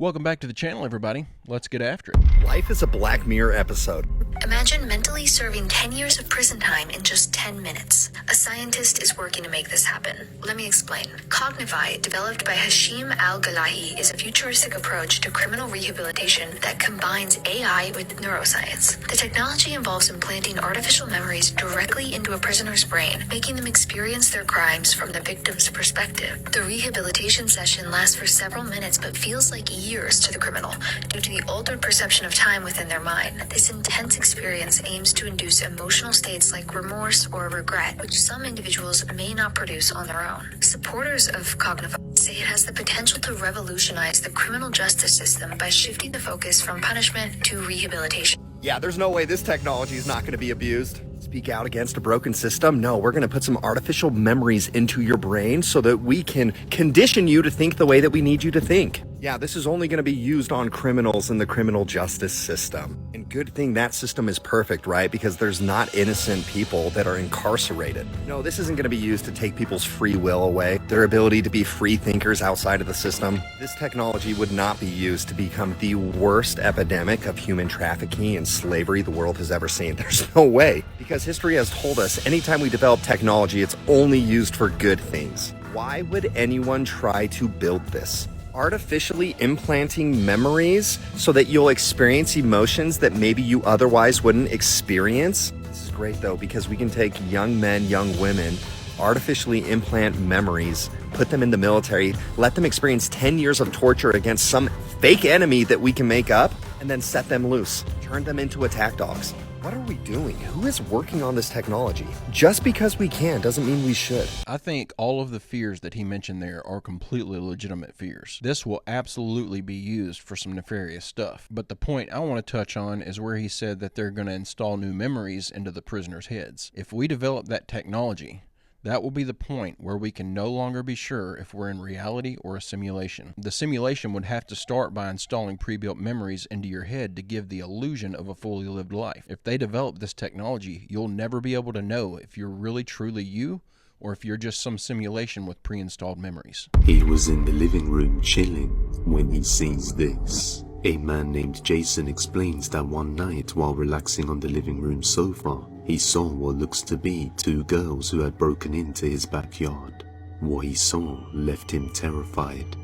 Welcome back to the channel, everybody. Let's get after it. Life is a Black Mirror episode. Imagine mentally serving 10 years of prison time in just 10 minutes. A scientist is working to make this happen. Let me explain. Cognify, developed by Hashim Al-Galahi, is a futuristic approach to criminal rehabilitation that combines AI with neuroscience. The technology involves implanting artificial memories directly into a prisoner's brain, making them experience their crimes from the victim's perspective. The rehabilitation session lasts for several minutes but feels like years to the criminal due to the altered perception of time within their mind. This intense experience aims to induce emotional states like remorse or regret, which some individuals may not produce on their own. Supporters of Cognify say it has the potential to revolutionize the criminal justice system by shifting the focus from punishment to rehabilitation. Yeah, there's no way this technology is not going to be abused. Speak out against a broken system? No, we're going to put some artificial memories into your brain so that we can condition you to think the way that we need you to think. Yeah, this is only going to be used on criminals in the criminal justice system. And good thing that system is perfect, right? Because there's not innocent people that are incarcerated. No, this isn't going to be used to take people's free will away, their ability to be free thinkers outside of the system. This technology would not be used to become the worst epidemic of human trafficking and slavery the world has ever seen. There's no way. Because history has told us anytime we develop technology, it's only used for good things. Why would anyone try to build this? Artificially implanting memories so that you'll experience emotions that maybe you otherwise wouldn't experience? This is great though, because we can take young men, young women, artificially implant memories, put them in the military, let them experience 10 years of torture against some fake enemy that we can make up, and then set them loose, turn them into attack dogs. What are we doing? Who is working on this technology? Just because we can doesn't mean we should. I think all of the fears that he mentioned there are completely legitimate fears. This will absolutely be used for some nefarious stuff. But the point I want to touch on is where he said that they're going to install new memories into the prisoners' heads. If we develop that technology, that will be the point where we can no longer be sure if we're in reality or a simulation. The simulation would have to start by installing pre-built memories into your head to give the illusion of a fully lived life. If they develop this technology, you'll never be able to know if you're really truly you or if you're just some simulation with pre-installed memories. He was in the living room chilling when he sees this. A man named Jason explains that one night while relaxing on the living room sofa, he saw what looks to be two girls who had broken into his backyard. What he saw left him terrified.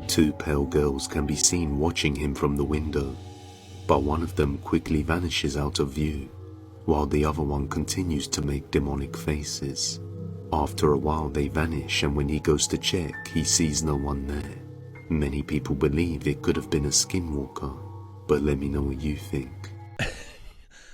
Two pale girls can be seen watching him from the window, but one of them quickly vanishes out of view, while the other one continues to make demonic faces. After a while they vanish, and when he goes to check, he sees no one there. Many people believe it could have been a skinwalker, but let me know what you think.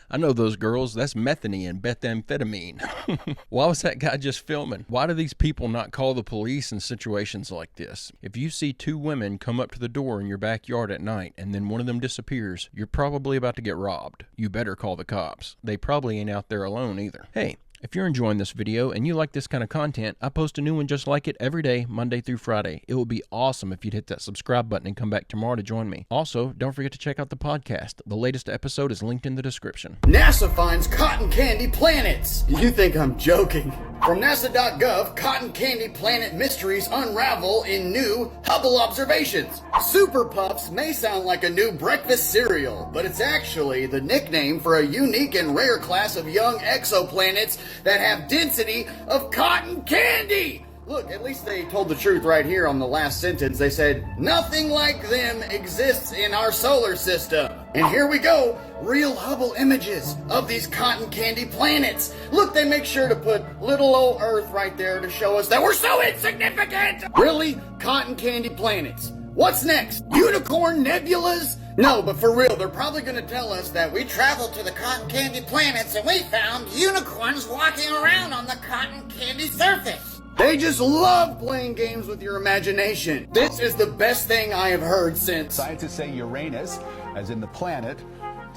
I know those girls. That's methane and methamphetamine. Why was that guy just filming? Why do these people not call the police in situations like this? If you see two women come up to the door in your backyard at night and then one of them disappears, you're probably about to get robbed. You better call the cops. They probably ain't out there alone either. Hey, if you're enjoying this video and you like this kind of content, I post a new one just like it every day, Monday through Friday. It would be awesome if you'd hit that subscribe button and come back tomorrow to join me. Also, don't forget to check out the podcast. The latest episode is linked in the description. NASA finds cotton candy planets. You think I'm joking? From NASA.gov, cotton candy planet mysteries unravel in new Hubble observations. Super Puffs may sound like a new breakfast cereal, but it's actually the nickname for a unique and rare class of young exoplanets that have density of cotton candy. Look, at least they told the truth right here on the last sentence. They said, nothing like them exists in our solar system. And here we go, real Hubble images of these cotton candy planets. Look, they make sure to put little old Earth right there to show us that we're so insignificant. Really? Cotton candy planets. What's next? Unicorn nebulas? No, but for real, they're probably going to tell us that we traveled to the cotton candy planets and we found unicorns walking around on the cotton candy surface. They just love playing games with your imagination. This is the best thing I have heard since. Scientists say Uranus, as in the planet,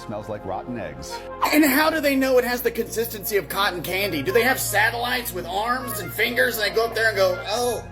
Smells like rotten eggs. And how do they know it has the consistency of cotton candy? Do they have satellites with arms and fingers and they go up there and go, oh,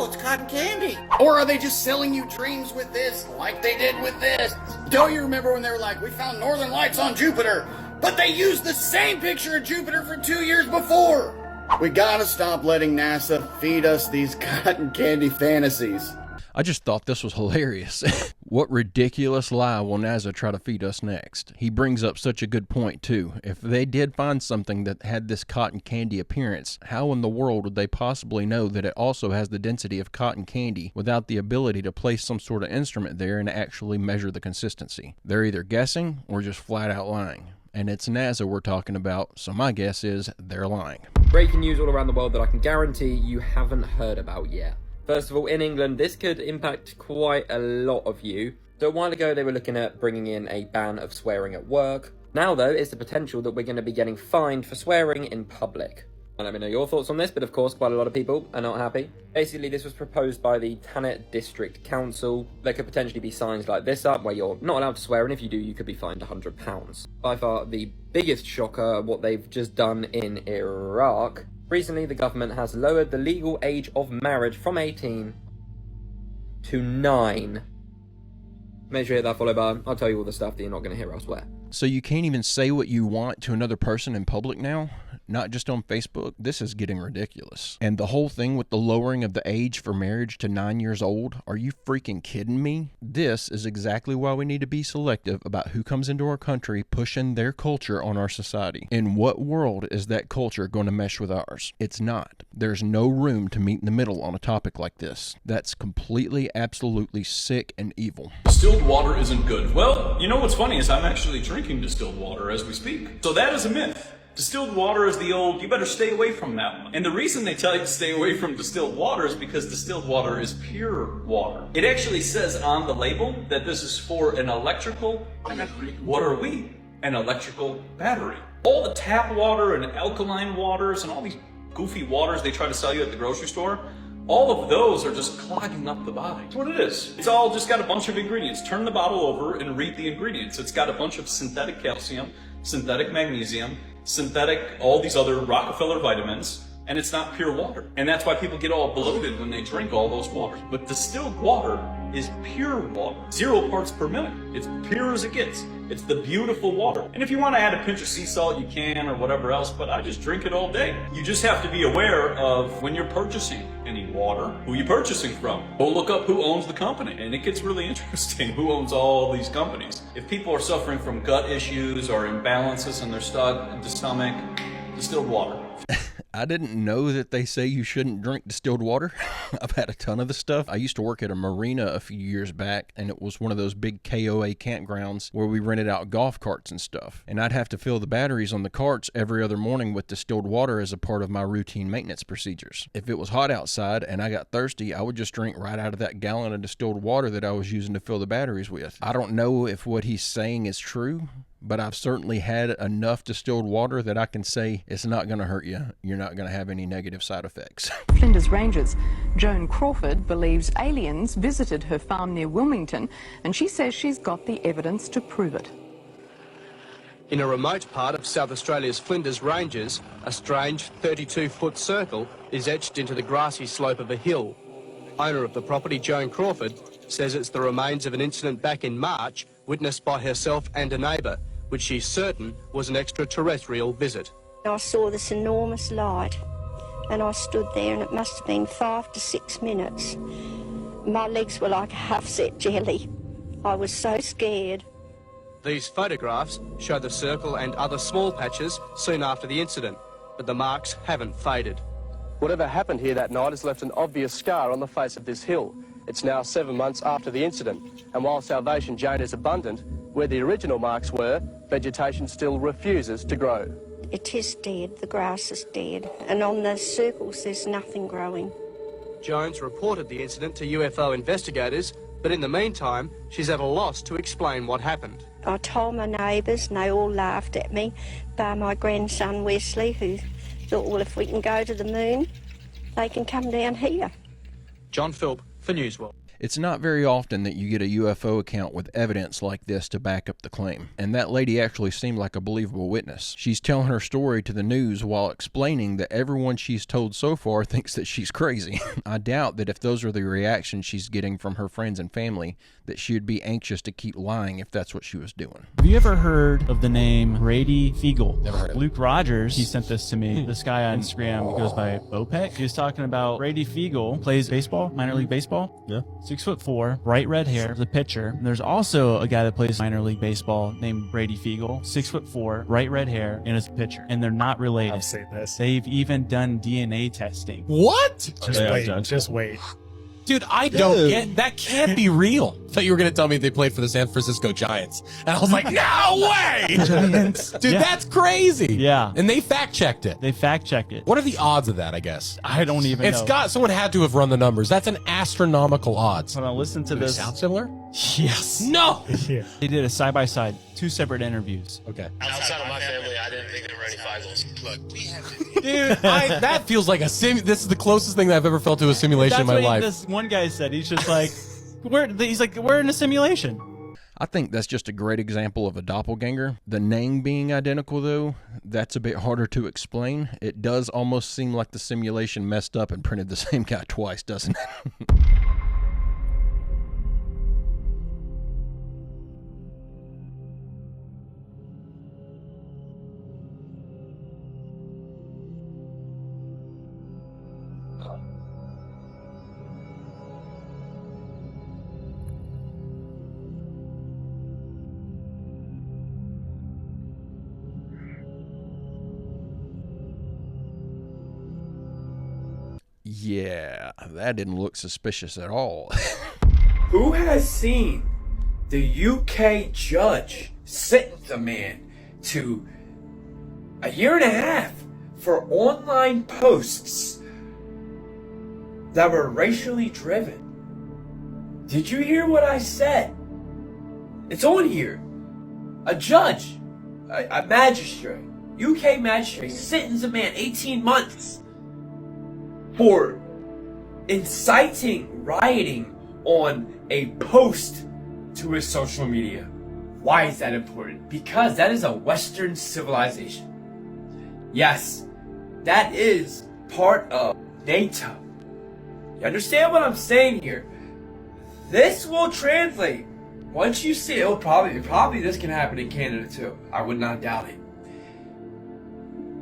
it's cotton candy? Or are they just selling you dreams with this, like they did with this? Don't you remember when they were like, we found northern lights on Jupiter, but they used the same picture of Jupiter for 2 years before? We gotta stop letting NASA feed us these cotton candy fantasies. I just thought this was hilarious. What ridiculous lie will NASA try to feed us next? He brings up such a good point, too. If they did find something that had this cotton candy appearance, how in the world would they possibly know that it also has the density of cotton candy without the ability to place some sort of instrument there and actually measure the consistency? They're either guessing or just flat out lying. And it's NASA we're talking about, so my guess is they're lying. Breaking news all around the world that I can guarantee you haven't heard about yet. First of all, in England, this could impact quite a lot of you. So a while ago, they were looking at bringing in a ban of swearing at work. Now, though, it's the potential that we're going to be getting fined for swearing in public. And let me know your thoughts on this, but of course, quite a lot of people are not happy. Basically, this was proposed by the Thanet District Council. There could potentially be signs like this up, where you're not allowed to swear, and if you do, you could be fined £100. By far, the biggest shocker, what they've just done in Iraq. Recently, the government has lowered the legal age of marriage from 18 to 9. Make sure you hit that follow button. I'll tell you all the stuff that you're not going to hear elsewhere. So you can't even say what you want to another person in public now? Not just on Facebook? This is getting ridiculous. And the whole thing with the lowering of the age for marriage to 9 years old? Are you freaking kidding me? This is exactly why we need to be selective about who comes into our country pushing their culture on our society. In what world is that culture going to mesh with ours? It's not. There's no room to meet in the middle on a topic like this. That's completely, absolutely sick and evil. Distilled water isn't good. Well, you know what's funny is I'm actually drinking distilled water as we speak. So that is a myth. Distilled water is the old, you better stay away from that one. And the reason they tell you to stay away from distilled water is because distilled water is pure water. It actually says on the label that this is for an electrical, what are we? An electrical battery. All the tap water and alkaline waters and all these goofy waters they try to sell you at the grocery store, all of those are just clogging up the body. That's what it is. It's all just got a bunch of ingredients. Turn the bottle over and read the ingredients. It's got a bunch of synthetic calcium, synthetic magnesium, synthetic, all these other Rockefeller vitamins, and it's not pure water. And that's why people get all bloated when they drink all those waters. But distilled water is pure water. 0 parts per million. It's pure as it gets. It's the beautiful water. And if you want to add a pinch of sea salt, you can, or whatever else, but I just drink it all day. You just have to be aware of when you're purchasing any water, who you're purchasing from. Go look up who owns the company, and it gets really interesting who owns all these companies. If people are suffering from gut issues or imbalances in their stomach, distilled water. I didn't know that they say you shouldn't drink distilled water. I've had a ton of the stuff. I used to work at a marina a few years back, and it was one of those big KOA campgrounds where we rented out golf carts and stuff. And I'd have to fill the batteries on the carts every other morning with distilled water as a part of my routine maintenance procedures. If it was hot outside and I got thirsty, I would just drink right out of that gallon of distilled water that I was using to fill the batteries with. I don't know if what he's saying is true, but I've certainly had enough distilled water that I can say it's not going to hurt you. You're not going to have any negative side effects. Flinders Rangers Joan Crawford believes aliens visited her farm near Wilmington, and she says she's got the evidence to prove it. In a remote part of South Australia's Flinders Ranges, a strange 32-foot circle is etched into the grassy slope of a hill. Owner of the property, Joan Crawford, says it's the remains of an incident back in March witnessed by herself and a neighbour, which she's certain was an extraterrestrial visit. I saw this enormous light and I stood there, and it must have been 5 to 6 minutes. My legs were like a half-set jelly. I was so scared. These photographs show the circle and other small patches soon after the incident, but the marks haven't faded. Whatever happened here that night has left an obvious scar on the face of this hill. It's now 7 months after the incident, and while Salvation Jane is abundant, where the original marks were, vegetation still refuses to grow. It is dead, the grass is dead, and on the circles there's nothing growing. Jones reported the incident to UFO investigators, but in the meantime, she's at a loss to explain what happened. I told my neighbours, and they all laughed at me, bar my grandson Wesley, who thought, well, if we can go to the moon, they can come down here. John Philp for Newsworld. It's not very often that you get a UFO account with evidence like this to back up the claim, and that lady actually seemed like a believable witness. She's telling her story to the news while explaining that everyone she's told so far thinks that she's crazy. I doubt that if those are the reactions she's getting from her friends and family, that she would be anxious to keep lying if that's what she was doing. Have you ever heard of the name Brady Fiegel? Never heard of it. Luke Rogers, he sent this to me. This guy on Instagram goes by Bopek. He was talking about Brady Fiegel, plays baseball, minor league baseball. Yeah. 6'4", bright red hair, the pitcher. And there's also a guy that plays minor league baseball named Brady Fiegel, 6'4", bright red hair, and is a pitcher. And they're not related. I've seen this. They've even done DNA testing. What? Just wait. Dude, I don't get that. Can't be real. I thought you were going to tell me they played for the San Francisco Giants. And I was like, no way! Dude, that's crazy. Yeah. And they fact-checked it. They fact-checked it. What are the odds of that, I guess? I don't even know. Someone had to have run the numbers. That's an astronomical odds. Hold on, listen to Do this. they sound similar? Yes. No! Yeah. They did a side-by-side, 2 separate interviews. Okay. Outside of my family, I didn't think there were any Feigels. Look, we have Dude, that feels like this is the closest thing that I've ever felt to a simulation in my life. This one guy said. He's just like, we're in a simulation. I think that's just a great example of a doppelganger. The name being identical, though, that's a bit harder to explain. It does almost seem like the simulation messed up and printed the same guy twice, doesn't it? Yeah, that didn't look suspicious at all. Who has seen the UK judge sentence a man to a year and a half for online posts that were racially driven? Did you hear what I said? It's on here. A judge, a magistrate, UK magistrate, sentenced a man 18 months for inciting rioting on a post to his social media. Why is that important? Because that is a Western civilization. Yes, that is part of NATO. You understand what I'm saying here? This will translate. Once you see it, probably this can happen in Canada too. I would not doubt it.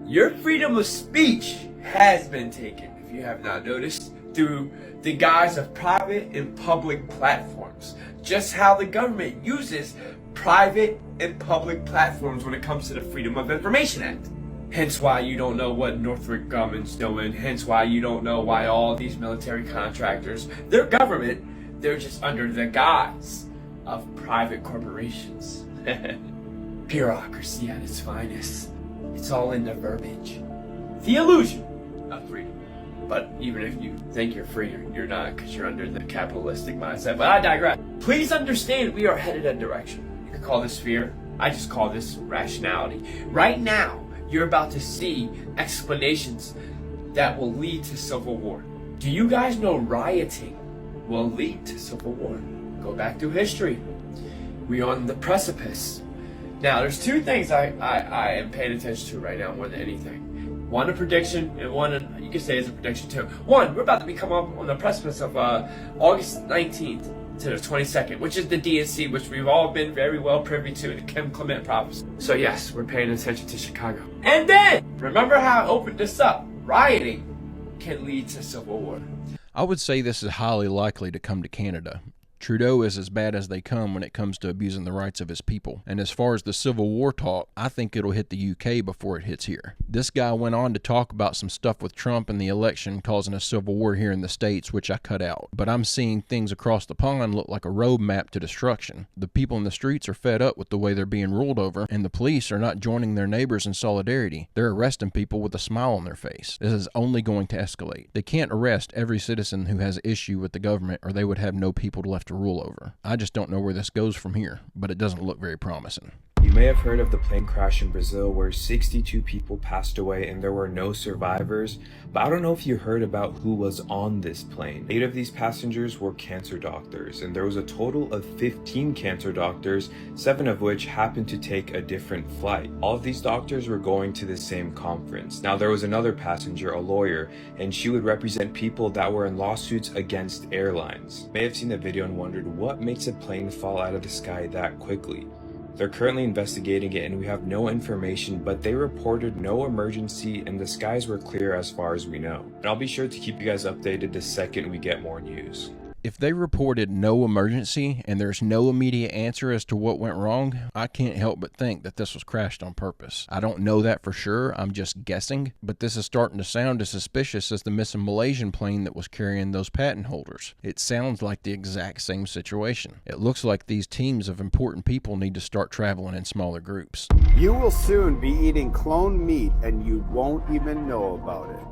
Your freedom of speech has been taken, if you have not noticed, through the guise of private and public platforms. Just how the government uses private and public platforms when it comes to the Freedom of Information Act. Hence why you don't know what Northrop Grumman's doing. Hence why you don't know why all these military contractors, they're government, they're just under the guise of private corporations. Bureaucracy at its finest. It's all in the verbiage. The illusion of freedom. But even if you think you're free, you're not, because you're under the capitalistic mindset. But I digress. Please understand, we are headed a direction. You could call this fear. I just call this rationality. Right now, you're about to see explanations that will lead to civil war. Do you guys know rioting will lead to civil war? Go back through history. We're on the precipice. Now, there's two things I am paying attention to right now more than anything. One, a prediction, and one, you could say is a prediction too. One, we're about to become up on the precipice of August 19th to the 22nd, which is the DNC, which we've all been very well privy to, the Kim Clement prophecy. So yes, we're paying attention to Chicago. And then, remember how I opened this up? Rioting can lead to civil war. I would say this is highly likely to come to Canada. Trudeau is as bad as they come when it comes to abusing the rights of his people. And as far as the Civil War talk, I think it'll hit the UK before it hits here. This guy went on to talk about some stuff with Trump and the election causing a civil war here in the States, which I cut out. But I'm seeing things across the pond look like a roadmap to destruction. The people in the streets are fed up with the way they're being ruled over, and the police are not joining their neighbors in solidarity. They're arresting people with a smile on their face. This is only going to escalate. They can't arrest every citizen who has issue with the government, or they would have no people left to rule over. I just don't know where this goes from here, but it doesn't look very promising. You may have heard of the plane crash in Brazil where 62 people passed away and there were no survivors, but I don't know if you heard about who was on this plane. 8 of these passengers were cancer doctors, and there was a total of 15 cancer doctors, 7 of which happened to take a different flight. All of these doctors were going to the same conference. Now there was another passenger, a lawyer, and she would represent people that were in lawsuits against airlines. You may have seen the video and wondered what makes a plane fall out of the sky that quickly. They're currently investigating it and we have no information, but they reported no emergency and the skies were clear as far as we know. And I'll be sure to keep you guys updated the second we get more news. If they reported no emergency and there's no immediate answer as to what went wrong, I can't help but think that this was crashed on purpose. I don't know that for sure, I'm just guessing, but this is starting to sound as suspicious as the missing Malaysian plane that was carrying those patent holders. It sounds like the exact same situation. It looks like these teams of important people need to start traveling in smaller groups. You will soon be eating cloned meat and you won't even know about it.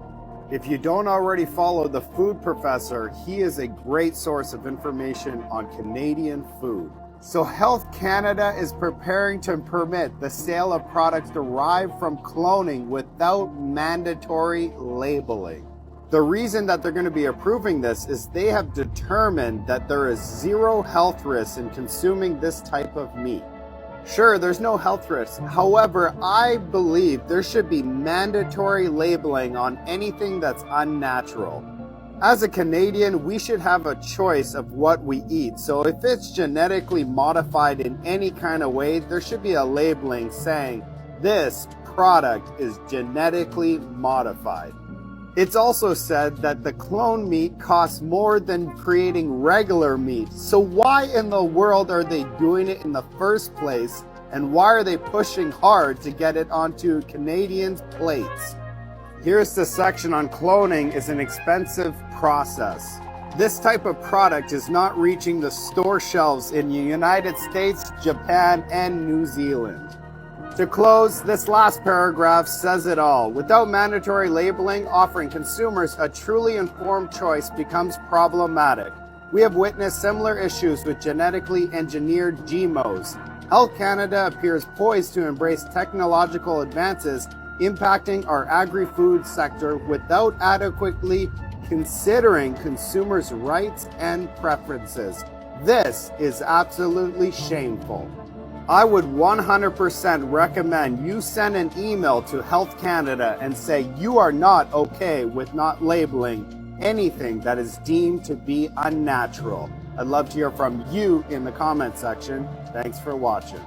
If you don't already follow the Food Professor, he is a great source of information on Canadian food. So Health Canada is preparing to permit the sale of products derived from cloning without mandatory labeling. The reason that they're going to be approving this is they have determined that there is zero health risks in consuming this type of meat. Sure, there's no health risks. However, I believe there should be mandatory labeling on anything that's unnatural. As a Canadian, we should have a choice of what we eat. So if it's genetically modified in any kind of way, there should be a labeling saying this product is genetically modified. It's also said that the clone meat costs more than creating regular meat. So why in the world are they doing it in the first place? And why are they pushing hard to get it onto Canadians' plates? Here's the section on cloning is an expensive process. This type of product is not reaching the store shelves in the United States, Japan, and New Zealand. To close, this last paragraph says it all. Without mandatory labeling, offering consumers a truly informed choice becomes problematic. We have witnessed similar issues with genetically engineered GMOs. Health Canada appears poised to embrace technological advances impacting our agri-food sector without adequately considering consumers' rights and preferences. This is absolutely shameful. I would 100% recommend you send an email to Health Canada and say you are not okay with not labeling anything that is deemed to be unnatural. I'd love to hear from you in the comment section. Thanks for watching.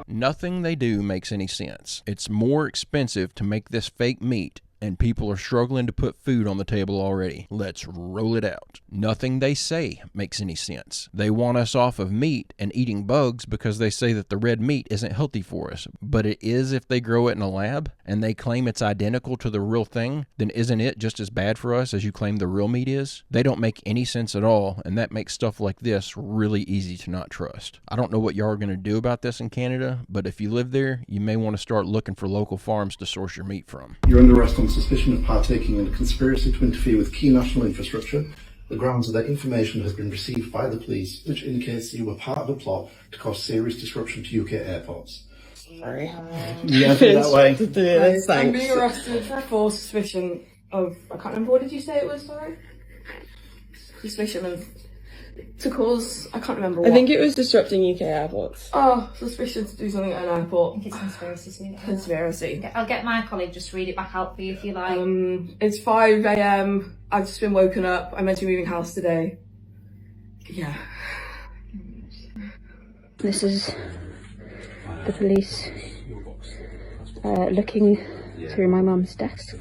Nothing they do makes any sense. It's more expensive to make this fake meat, and people are struggling to put food on the table already. Let's roll it out. Nothing they say makes any sense. They want us off of meat and eating bugs because they say that the red meat isn't healthy for us. But it is if they grow it in a lab and they claim it's identical to the real thing, then isn't it just as bad for us as you claim the real meat is? They don't make any sense at all, and that makes stuff like this really easy to not trust. I don't know what y'all are going to do about this in Canada, but if you live there, you may want to start looking for local farms to source your meat from. You're under arrest on suspicion of partaking in a conspiracy to interfere with key national infrastructure. The grounds of that information has been received by the police, which indicates that you were part of a plot to cause serious disruption to UK airports. Sorry. Yeah, that way. I'm being arrested for suspicion of, I can't remember, what did you say it was, sorry? Suspicion of, to cause, I can't remember what. I think it was disrupting UK airports. Oh, suspicion to do something at an airport. I think it's conspiracy. Conspiracy. I'll get my colleague just read it back out for you if you like. It's 5 AM. I've just been woken up. I'm meant to be moving house today. Yeah. This is the police looking through my mum's desk.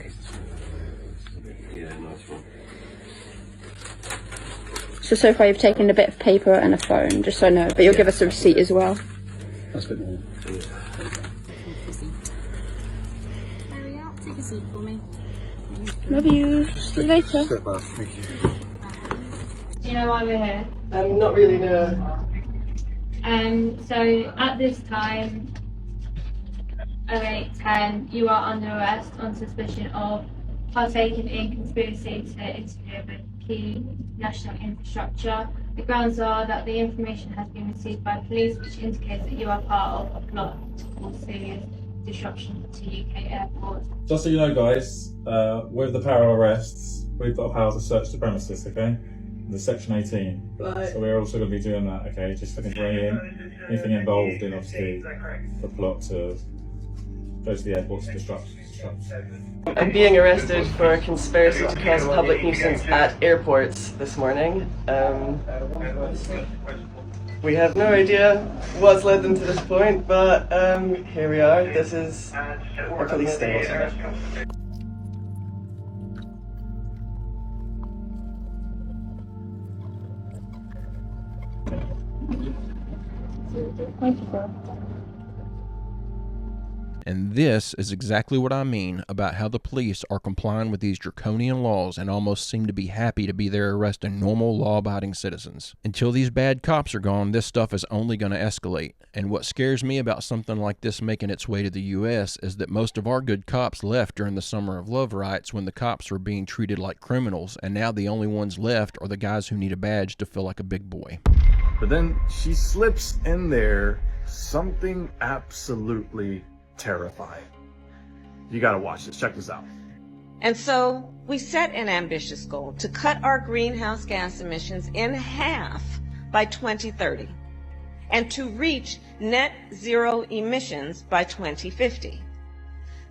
So far you've taken a bit of paper and a phone, just so I know, but you'll give us a receipt as well. That's a bit more. Take a seat for me. Love you. See you later. Thank you. Do you know why we're here? Not really, no. So at this time, 08:10, you are under arrest on suspicion of partaking in conspiracy to interfere with key national infrastructure. The grounds are that the information has been received by police, which indicates that you are part of a plot to cause serious disruption to UK airports. Just so you know, guys, with the power of arrests, we've got power to search the premises, okay? The Section 18. Right. So we're also going to be doing that, okay? Just looking for anything involved in, obviously, the plot to go to the airport to disrupt. I'm being arrested for a conspiracy to cause public nuisance at airports this morning. We have no idea what's led them to this point, but here we are. This is our police station. And this is exactly what I mean about how the police are complying with these draconian laws and almost seem to be happy to be there arresting normal law-abiding citizens. Until these bad cops are gone, this stuff is only going to escalate. And what scares me about something like this making its way to the U.S. is that most of our good cops left during the Summer of Love riots when the cops were being treated like criminals, and now the only ones left are the guys who need a badge to feel like a big boy. But then she slips in there something absolutely terrifying. You gotta watch this. Check this out. And so we set an ambitious goal to cut our greenhouse gas emissions in half by 2030 and to reach net zero emissions by 2050.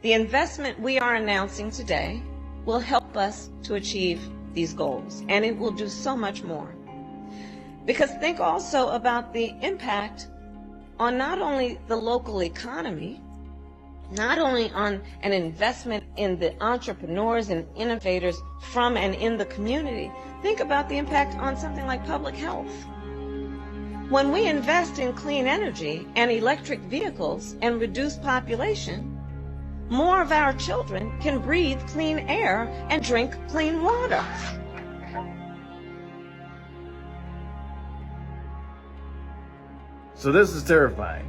The investment we are announcing today will help us to achieve these goals, and it will do so much more. Because think also about the impact on not only the local economy, not only on an investment in the entrepreneurs and innovators from and in the community, think about the impact on something like public health. When we invest in clean energy and electric vehicles and reduce population, more of our children can breathe clean air and drink clean water. So this is terrifying.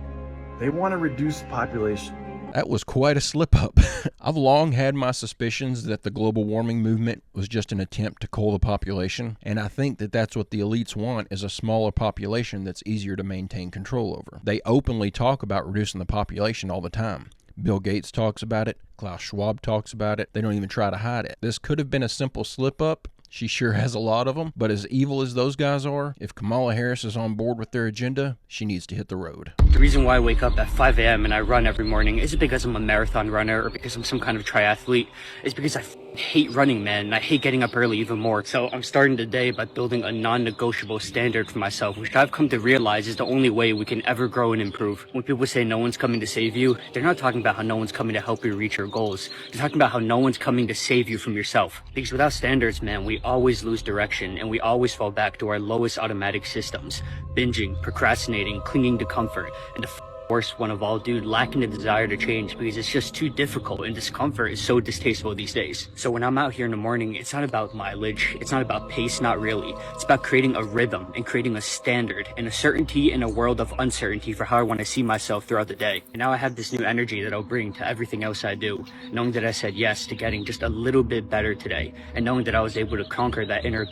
They want to reduce population. That was quite a slip-up. I've long had my suspicions that the global warming movement was just an attempt to cull the population, and I think that that's what the elites want, is a smaller population that's easier to maintain control over. They openly talk about reducing the population all the time. Bill Gates talks about it. Klaus Schwab talks about it. They don't even try to hide it. This could have been a simple slip-up. She sure has a lot of them, but as evil as those guys are, if Kamala Harris is on board with their agenda, she needs to hit the road. The reason why I wake up at 5 a.m. and I run every morning isn't because I'm a marathon runner or because I'm some kind of triathlete. It's because I hate running, man, and I hate getting up early even more. So I'm starting the day by building a non-negotiable standard for myself, which I've come to realize is the only way we can ever grow and improve. When people say no one's coming to save you, they're not talking about how no one's coming to help you reach your goals. They're talking about how no one's coming to save you from yourself. Because without standards, man, we always lose direction and we always fall back to our lowest automatic systems. Binging, procrastinating, clinging to comfort, and the worst one of all, dude, lacking the desire to change because it's just too difficult and discomfort is so distasteful these days. So when I'm out here in the morning, it's not about mileage, it's not about pace, not really. It's about creating a rhythm and creating a standard and a certainty in a world of uncertainty for how I want to see myself throughout the day. And now I have this new energy that I'll bring to everything else I do, knowing that I said yes to getting just a little bit better today and knowing that I was able to conquer that inner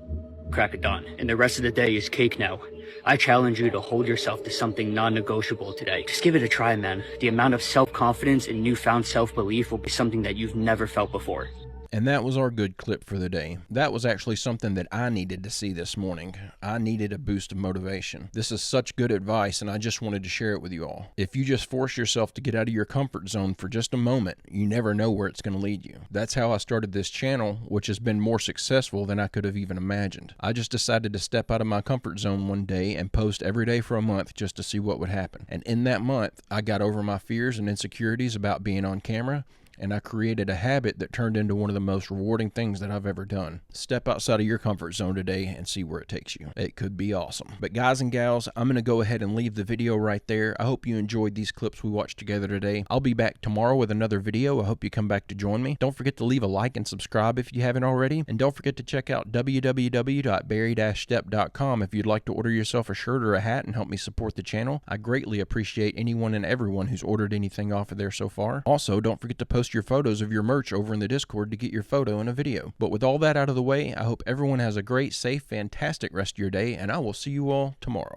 crack of dawn. And the rest of the day is cake now. I challenge you to hold yourself to something non-negotiable today. Just give it a try, man. The amount of self-confidence and newfound self-belief will be something that you've never felt before. And that was our good clip for the day. That was actually something that I needed to see this morning. I needed a boost of motivation. This is such good advice, and I just wanted to share it with you all. If you just force yourself to get out of your comfort zone for just a moment, you never know where it's going to lead you. That's how I started this channel, which has been more successful than I could have even imagined. I just decided to step out of my comfort zone one day and post every day for a month just to see what would happen. And in that month, I got over my fears and insecurities about being on camera, and I created a habit that turned into one of the most rewarding things that I've ever done. Step outside of your comfort zone today and see where it takes you. It could be awesome. But guys and gals, I'm going to go ahead and leave the video right there. I hope you enjoyed these clips we watched together today. I'll be back tomorrow with another video. I hope you come back to join me. Don't forget to leave a like and subscribe if you haven't already. And don't forget to check out www.barry-stepp.com if you'd like to order yourself a shirt or a hat and help me support the channel. I greatly appreciate anyone and everyone who's ordered anything off of there so far. Also, don't forget to post post your photos of your merch over in the Discord to get your photo and a video. But with all that out of the way, I hope everyone has a great, safe, fantastic rest of your day, and I will see you all tomorrow.